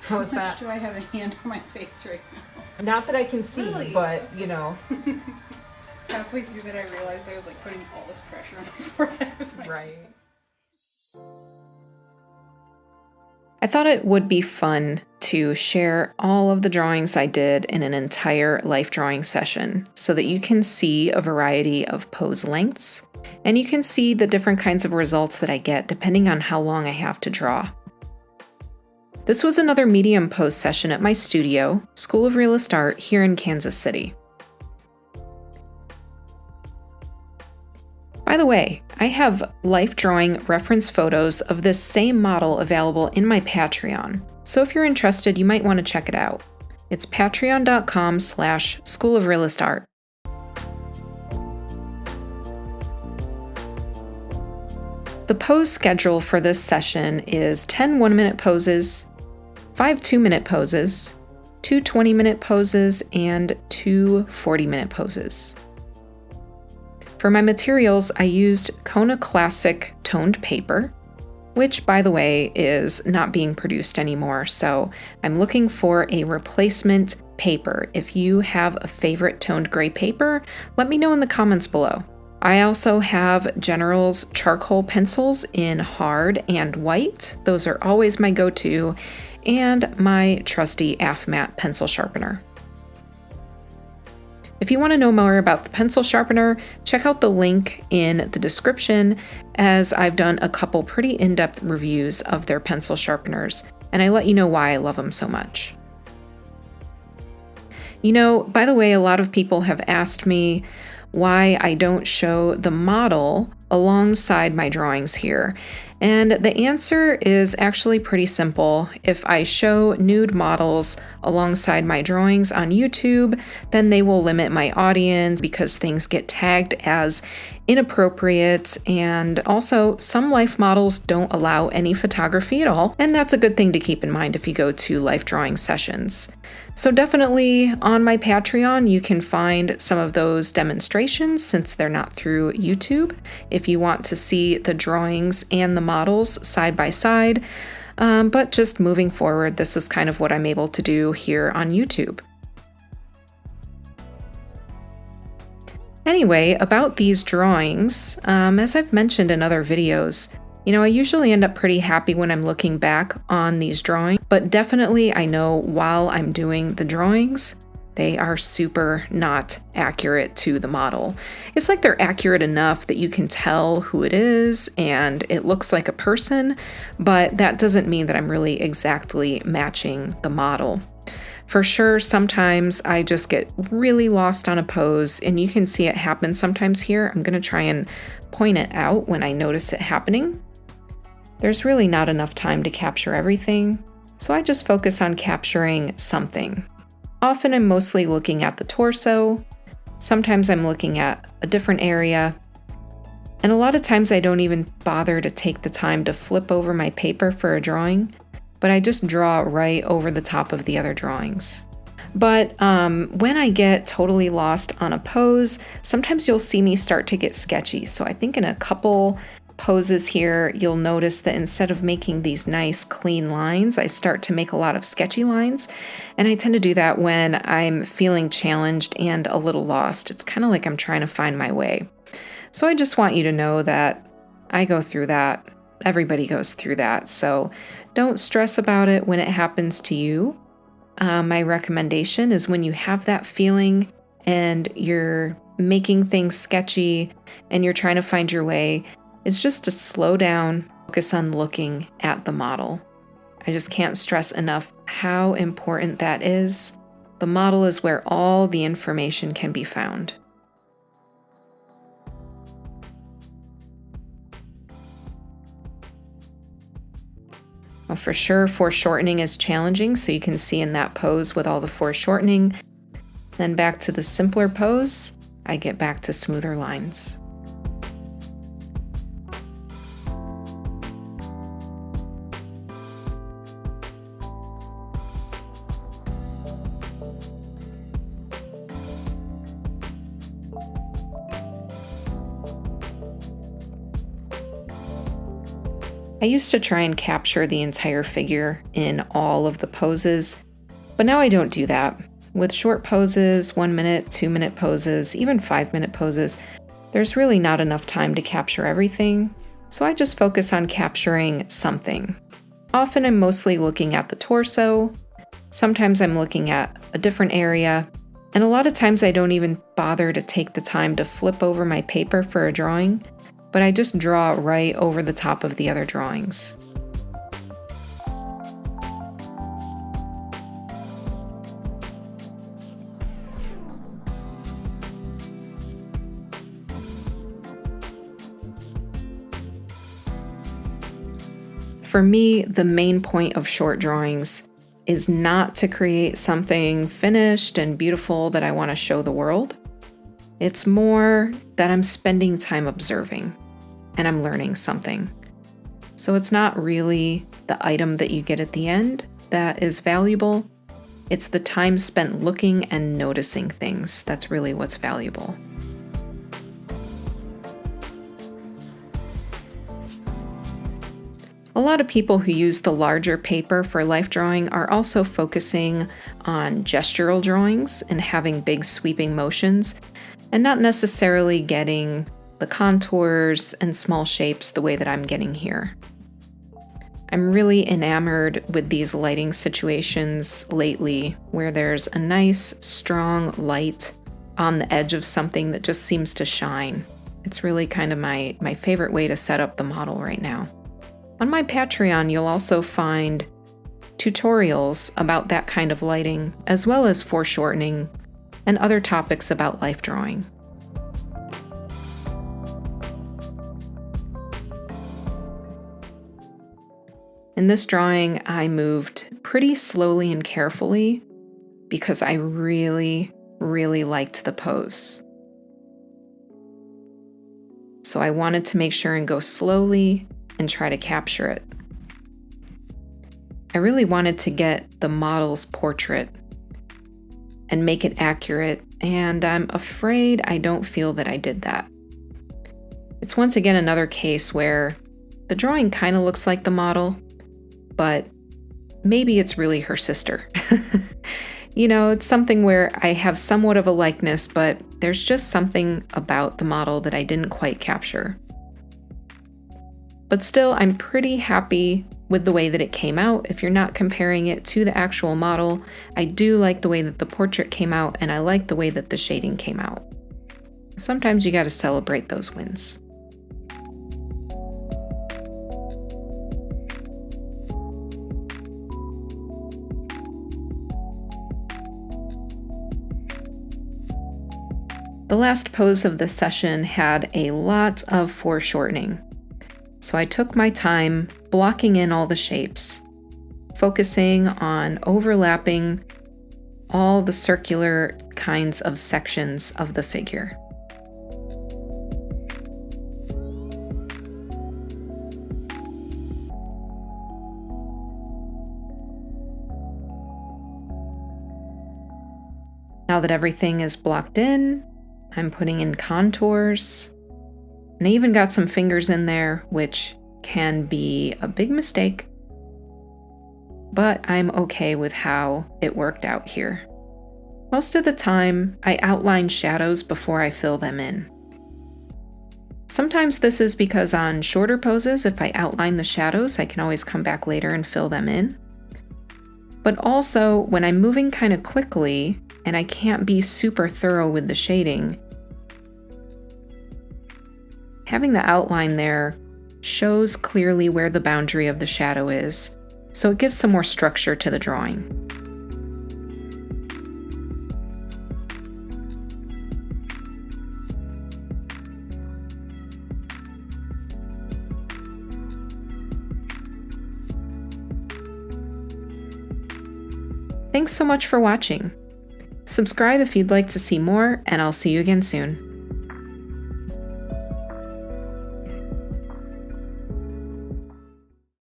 How is How much that? do I have a hand on my face right now? Not that I can see, Really? but Halfway through that, I realized I was like putting all this pressure on my forehead with my right. I thought it would be fun to share all of the drawings I did in an entire life drawing session so that you can see a variety of pose lengths and you can see the different kinds of results that I get depending on how long I have to draw. This was another medium pose session at my studio, School of Realist Art, here in Kansas City. By the way, I have life drawing reference photos of this same model available in my Patreon, so if you're interested, you might want to check it out. It's patreon.com/School of Realist Art. The pose schedule for this session is 10 1-minute poses, 5 2-minute poses, 2 20-minute poses, and 2 40-minute poses. For my materials, I used Kona Classic toned paper, which, by the way, is not being produced anymore, so I'm looking for a replacement paper. If you have a favorite toned gray paper, let me know in the comments below. I also have General's charcoal pencils in hard and white. Those are always my go-to, and my trusty AF-Matte pencil sharpener. If you want to know more about the pencil sharpener, check out the link in the description, as I've done a couple pretty in-depth reviews of their pencil sharpeners, and I let you know why I love them so much. By the way, a lot of people have asked me why I don't show the model alongside my drawings here. And the answer is actually pretty simple. If I show nude models alongside my drawings on YouTube, then they will limit my audience because things get tagged as inappropriate, and also some life models don't allow any photography at all, and that's a good thing to keep in mind if you go to life drawing sessions. So definitely on my Patreon, you can find some of those demonstrations since they're not through YouTube, if you want to see the drawings and the models side by side. But just moving forward, this is kind of what I'm able to do here on YouTube. Anyway, about these drawings, as I've mentioned in other videos, I usually end up pretty happy when I'm looking back on these drawings, but definitely I know while I'm doing the drawings, they are super not accurate to the model. It's like they're accurate enough that you can tell who it is and it looks like a person, but that doesn't mean that I'm really exactly matching the model. For sure, sometimes I just get really lost on a pose, and you can see it happen sometimes here. I'm going to try and point it out when I notice it happening. There's really not enough time to capture everything, so I just focus on capturing something. Often I'm mostly looking at the torso. Sometimes I'm looking at a different area. And a lot of times I don't even bother to take the time to flip over my paper for a drawing, but I just draw right over the top of the other drawings. But when I get totally lost on a pose, sometimes you'll see me start to get sketchy. So I think in a couple poses here, you'll notice that instead of making these nice clean lines, I start to make a lot of sketchy lines. And I tend to do that when I'm feeling challenged and a little lost. It's kind of like I'm trying to find my way. So I just want you to know that I go through that. Everybody goes through that. So don't stress about it when it happens to you. My recommendation is when you have that feeling and you're making things sketchy and you're trying to find your way, it's just to slow down, focus on looking at the model. I just can't stress enough how important that is. The model is where all the information can be found. Well, for sure, foreshortening is challenging, so you can see in that pose with all the foreshortening. Then back to the simpler pose, I get back to smoother lines. I used to try and capture the entire figure in all of the poses, but now I don't do that. With short poses, 1 minute, 2-minute poses, even 5-minute poses, there's really not enough time to capture everything, so I just focus on capturing something. Often I'm mostly looking at the torso, sometimes I'm looking at a different area, and a lot of times I don't even bother to take the time to flip over my paper for a drawing, but I just draw right over the top of the other drawings. For me, the main point of short drawings is not to create something finished and beautiful that I want to show the world. It's more that I'm spending time observing and I'm learning something. So it's not really the item that you get at the end that is valuable. It's the time spent looking and noticing things that's really what's valuable. A lot of people who use the larger paper for life drawing are also focusing on gestural drawings and having big sweeping motions, and not necessarily getting the contours and small shapes the way that I'm getting here. I'm really enamored with these lighting situations lately where there's a nice, strong light on the edge of something that just seems to shine. It's really kind of my favorite way to set up the model right now. On my Patreon, you'll also find tutorials about that kind of lighting, as well as foreshortening and other topics about life drawing. In this drawing, I moved pretty slowly and carefully because I really, really liked the pose. So I wanted to make sure and go slowly and try to capture it. I really wanted to get the model's portrait and make it accurate, and I'm afraid I don't feel that I did that. It's once again another case where the drawing kind of looks like the model, but maybe it's really her sister. It's something where I have somewhat of a likeness, but there's just something about the model that I didn't quite capture. But still, I'm pretty happy with the way that it came out. If you're not comparing it to the actual model, I do like the way that the portrait came out, and I like the way that the shading came out. Sometimes you gotta celebrate those wins. The last pose of the session had a lot of foreshortening. So I took my time blocking in all the shapes, focusing on overlapping all the circular kinds of sections of the figure. Now that everything is blocked in, I'm putting in contours. And I even got some fingers in there, which can be a big mistake, but I'm okay with how it worked out here. Most of the time, I outline shadows before I fill them in. Sometimes this is because on shorter poses, if I outline the shadows, I can always come back later and fill them in. But also, when I'm moving kind of quickly and I can't be super thorough with the shading, having the outline there shows clearly where the boundary of the shadow is, so it gives some more structure to the drawing. Thanks so much for watching. Subscribe if you'd like to see more, and I'll see you again soon.